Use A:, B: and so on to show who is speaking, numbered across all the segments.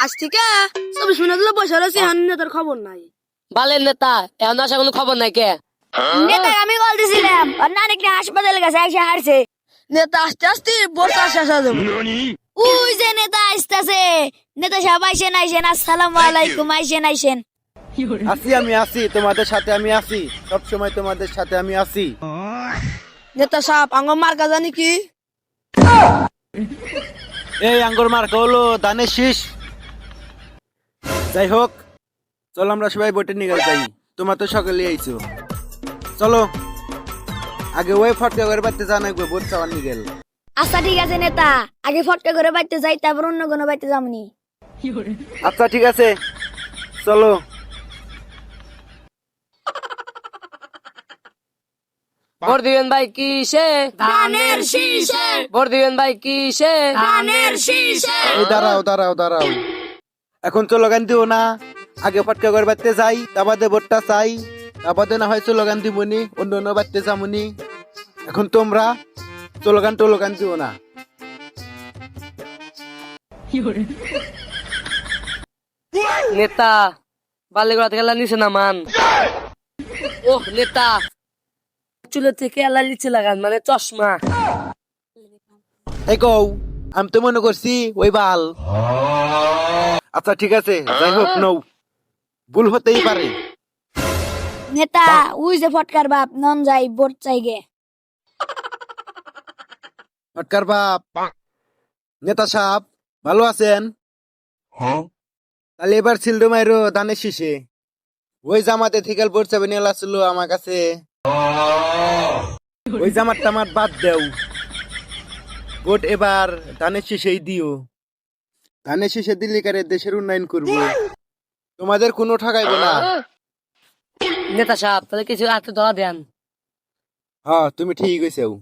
A: আজ থেকে 24 মিনিট হলো বসে রয়েছে, এখন নেতার খবর নাই।
B: বালের নেতা এখন আসা কোনো খবর নাই কে?
C: নেতা আমি কল দিছিলাম, আর নানিকে হাসপাতালে গেছে, এসে হারছে।
A: নেতা আস্তে আস্তে বসে আসা যাবে।
C: ওই যে নেতা আসতেছে, নেতা সাহেব আইসেন আইসেন, আসসালামু আলাইকুম, আইসেন আইসেন।
D: আমি আছি তোমাদের সাথে, আমি আছি সব সময় তোমাদের সাথে আমি আছি।
A: নেতা সাহেব আঙ্গ মার্কা জানি কি?
D: এই আঙ্গুর মার্কা হলো ধানের শীষ। যাই হোক, চলো আমরা সবাই ভোটে নিয়ে যাই। তোমার তো সকালে আইছো, চলো আগে ওই ফটকা করে বাড়তে জানাই ভোট চাওয়ার নিয়ে গেল।
C: আচ্ছা ঠিক আছে নেতা, আগে ফটকা করে বাইতে যাই, তারপর অন্য কোনো বাইতে যামনি।
D: আচ্ছা ঠিক আছে, চলো।
B: ভোট দিবেন ভাই কিসে?
C: ধানের শীষে,
B: ভোট দিবেন ভাই কিসে?
C: ধানের শীষে।
D: এই দাঁড়াও দাঁড়াও দাঁড়াও, এখন স্লোগান দিও না, আগে ফটকা করে বাড়তে যাই, তারপরে ভোটটা চাই, তারপরে না হয় স্লোগান দিবনি, অন্য অন্য বাড়তে যামনি। এখন তোমরা স্লোগান টোলোগান দিও না।
B: নেতা বালিগড়া থেকে এলা নিচে নামান। ও নেতা চুলের থেকে এলা নিচে লাগান, মানে চশমা।
D: এই কও, আমি তো মনে করছি ওই বাল। আচ্ছা ঠিক আছে, যাই হোক, নৌ ভুল হতেই পারে।
C: নেতা ওই যে ফটকার বাপ, নন যাই ভোট চাই গে।
D: ফটকার বাপ, নেতা সাহেব ভালো আছেন? তাহলে এবার ছিলডো মাইরো ধানের শীষে। ওই জামাতে থেকে ভোট চাবে নিয়ে আসলো আমার কাছে, ওই জামাত টামাত বাদ দেও, ভোট এবার ধানের শীষেই দিও। ধানের শীষে দিল্লি কারে দেশের উন্নয়ন করবো, তোমাদের কোনো ঠকাইব না।
B: নেতা সাহেব তাহলে কিছু হাতে ধরা দেন।
D: হ্যাঁ তুমি ঠিক হয়েছেও।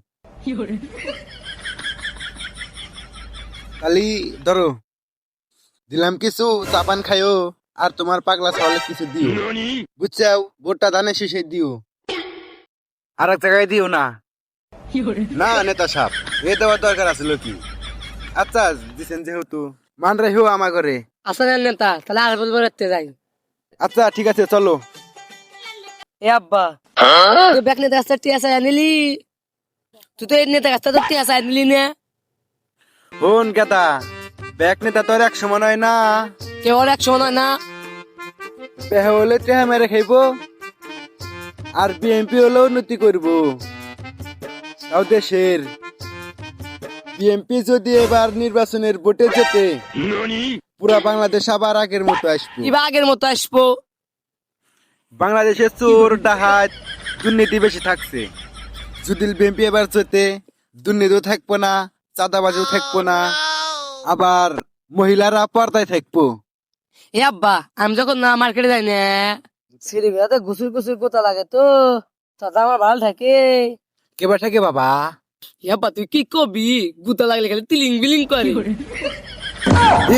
D: তাহলে ধরো দিলাম কিছু, চাপান খাইও, আর তোমার পাগলা ছাওয়ালে কিছু দিও, বুঝছাও? ভোটটা ধানের শীষে দিও, আর এক জায়গায় দিও না। না নেতা সাহেব, এ দেওয়ার দরকার আছিল কি? আচ্ছা দিছেন যেহেতু মান রেহেও আমার ঘরে।
B: আসেন নেতা, তাহলে আর বলবো রাখতে যাই।
D: আচ্ছা ঠিক আছে, চলো।
B: এ আব্বা তুই ব্যাক নেতা কাছে টিয়া চাই নিলি, তুই তো এই নেতা কাছে তো টিয়া চাই নিলি না।
D: হন গেদা, ব্যাক নেতা তো আর এক সমান হয় না।
B: কেউ এক সময় না।
D: পেহে হলে টেহা মেরে খাইবো, আর বিএমপি হলেও উন্নতি করবো তাও দেশের। বিএমপি যদি এবার নির্বাচনের ভোটে যেতে, পুরা বাংলাদেশ আবার আগের মতো আসবো।
B: এবার আগের মতো আসবো।
D: বাংলাদেশে চোর ডাহাত দুর্নীতি বেশি থাকছে, যদি বিএনপি এবার যেতে দুর্নীতিও থাকবো না, চাঁদাবাজিও থাকবো না, আবার মহিলারা পর্দায় থাকবো।
B: এ আব্বা আমি যখন না মার্কেটে যাই না, সিঁড়ি বেড়াতে গুসুর গুসুর কোথা লাগে তো, তাতে আমার ভালো থাকে।
D: কেবার থাকে বাবা?
B: এ আব্বা তুই কি কবি, গুতা লাগলে খালি তিলিং বিলিং করে।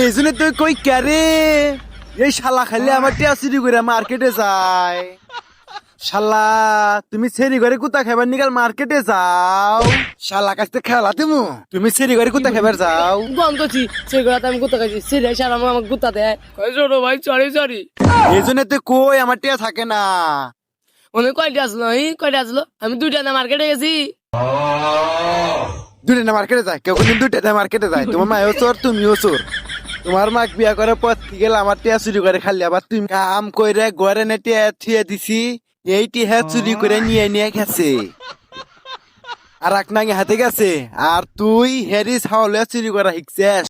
D: এই জন্য তুই কই ক্যারে, এই শালা খালি আমার টিয়া চুরি করে মার্কেটে যায়। শালা তুমি সেরি ঘরে কুতা খাবার নিকাল মার্কেটে যাও, শালা কাছে খেলা তুমি সেরি ঘরে কুতা খাবার যাও।
B: গন্ধছি সেই ঘোড়াতে আমি গুতা খাইছি, সেটা সারা আমাকে গুতা দেয়, ছোট ভাই সরি সরি।
D: এই জন্য তুই কই আমার টিয়া থাকে না।
B: অনেক কয়টা আসলো, কয়টা আসলো, আমি 2টা না মার্কেটে গেছি।
D: দুটো না মার্কেটে যায়, কেউ কোনদিন দুটো মার্কেটে যায়? তোমার মায়ও চোর, তুমিও চোর। তোমার মা বিয়া করে পথ গেলে আমার টিয়া চুরি করে খালি, আবার তুমি কাম করে ঘরে নে টিয়া থিয়ে দিছি, এই টিয়া চুরি করে নিয়ে নিয়ে গেছে, আর এক নাঙ্গে হাতে গেছে, আর তুই হেরি ছাওলে চুরি করা শিখছিস।